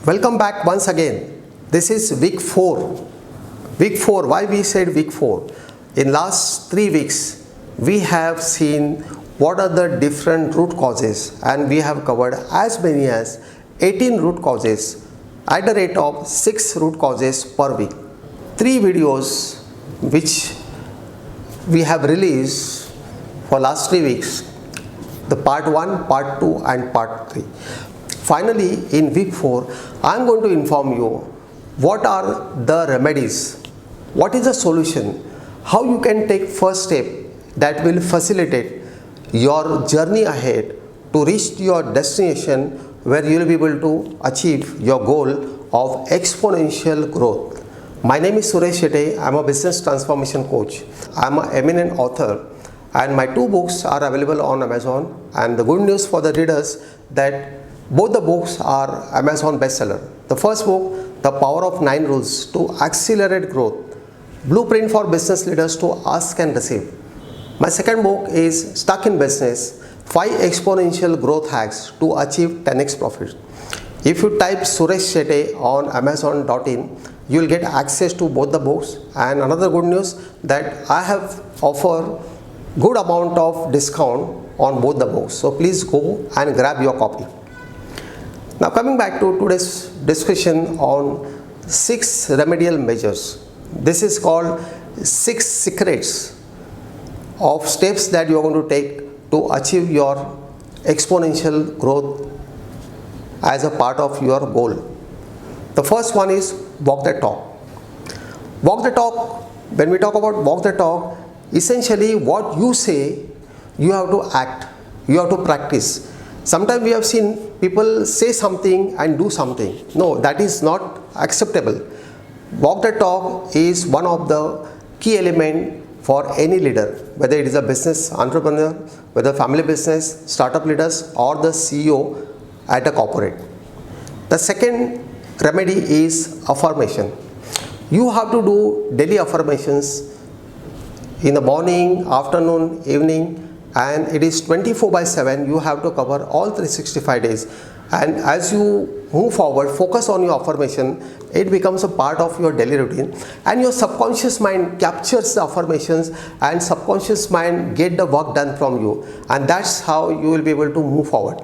Welcome back once again. This is week 4. Week 4, why we said week 4? In last 3 weeks, we have seen what are the different root causes, and we have covered as many as 18 root causes at the rate of 6 root causes per week. 3 videos which we have released for last 3 weeks, the part 1, part 2 and part 3. Finally, in week 4, I am going to inform you what are the remedies, what is the solution, how you can take first step that will facilitate your journey ahead to reach your destination where you will be able to achieve your goal of exponential growth. My name is Suresh Shetty. I am a business transformation coach. I am an eminent author and my 2 books are available on Amazon, and the good news for the readers that both the books are Amazon bestseller. The first book, The Power of 9 Rules to Accelerate Growth, Blueprint for Business Leaders to Ask and Receive. My second book is Stuck in Business, 5 Exponential Growth Hacks to Achieve 10x Profit. If you type Suresh Shetty on Amazon.in, you will get access to both the books, and another good news that I have offered good amount of discount on both the books. So please go and grab your copy. Now coming back to today's discussion on 6 remedial measures. This is called 6 secrets of steps that you are going to take to achieve your exponential growth as a part of your goal. The first one is walk the talk. Walk the talk, when we talk about walk the talk, essentially what you say, you have to act, you have to practice. Sometimes we have seen people say something and do something. No, that is not acceptable. Walk the talk is one of the key elements for any leader, whether it is a business entrepreneur, whether family business, startup leaders or the CEO at a corporate. The second remedy is affirmation. You have to do daily affirmations in the morning, afternoon, evening, and it is 24/7. You have to cover all 365 days, and as you move forward, focus on your affirmation. It becomes a part of your daily routine, and your subconscious mind captures the affirmations, and subconscious mind get the work done from you, and that's how you will be able to move forward.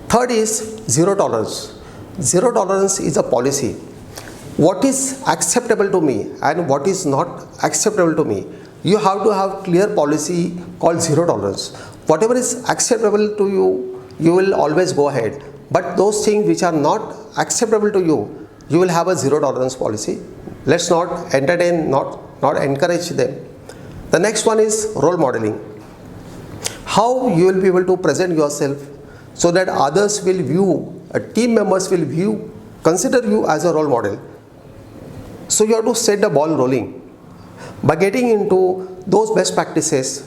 Third is zero tolerance. Zero tolerance is a policy. What is acceptable to me and what is not acceptable to me, you have to have clear policy called zero tolerance. Whatever is acceptable to you, you will always go ahead, but those things which are not acceptable to you, you will have a zero tolerance policy. Let's not entertain, not encourage them. The next one is role modeling. How you will be able to present yourself so that others will view, team members will view, consider you as a role model. So you have to set the ball rolling by getting into those best practices,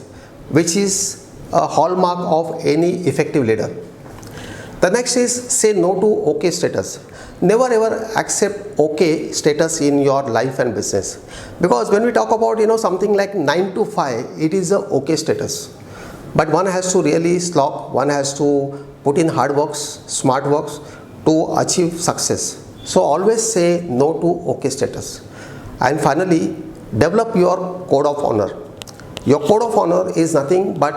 which is a hallmark of any effective leader. The next is say no to okay status. Never ever accept okay status in your life and business, because when we talk about something like 9 to 5, it is a okay status, but one has to really slog, one has to put in hard works, smart works to achieve success. So always say no to okay status. And finally, develop your code of honor. Your code of honor is nothing but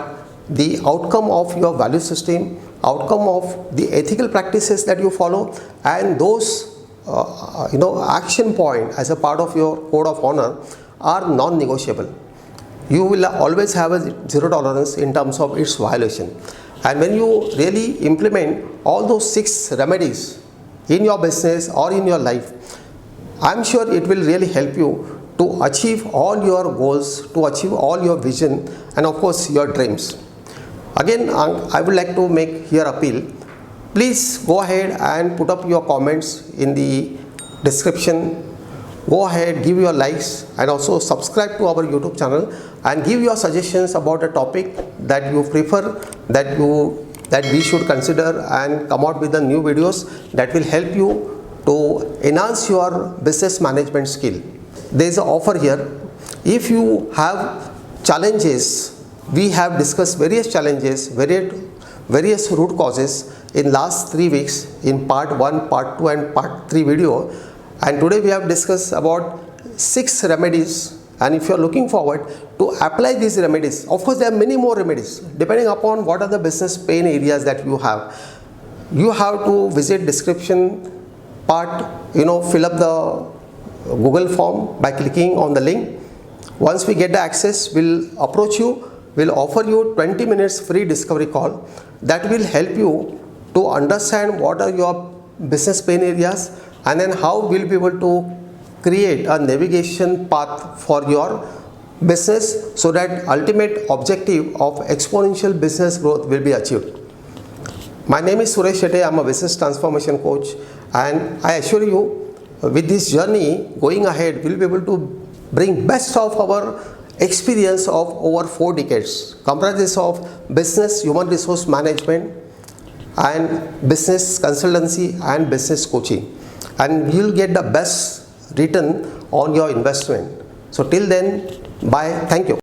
the outcome of your value system, outcome of the ethical practices that you follow, and those action point as a part of your code of honor are non-negotiable. You will always have a zero tolerance in terms of its violation. And when you really implement all those 6 remedies in your business or in your life, I'm sure it will really help you to achieve all your goals, to achieve all your vision, and of course your dreams. Again, I would like to make here appeal. Please go ahead and put up your comments in the description. Go ahead, give your likes, and also subscribe to our YouTube channel and give your suggestions about a topic that you prefer, that we should consider, and come out with the new videos that will help you to enhance your business management skill. There is an offer here. If you have challenges, we have discussed various challenges, various root causes in last 3 weeks in part 1, part 2 and part 3 video, and today we have discussed about 6 remedies. And if you are looking forward to apply these remedies, of course there are many more remedies depending upon what are the business pain areas that you have. You have to visit description part, fill up the Google form by clicking on the link. Once we get the access, we'll approach you, we'll offer you 20 minutes free discovery call that will help you to understand what are your business pain areas, and then how we'll be able to create a navigation path for your business so that ultimate objective of exponential business growth will be achieved. My name is Suresh Shetty. I'm a business transformation coach, and I assure you with this journey going ahead, we'll be able to bring best of our experience of over 4 decades, comprises of business, human resource management and business consultancy and business coaching, and you'll get the best return on your investment. So till then, bye, thank you.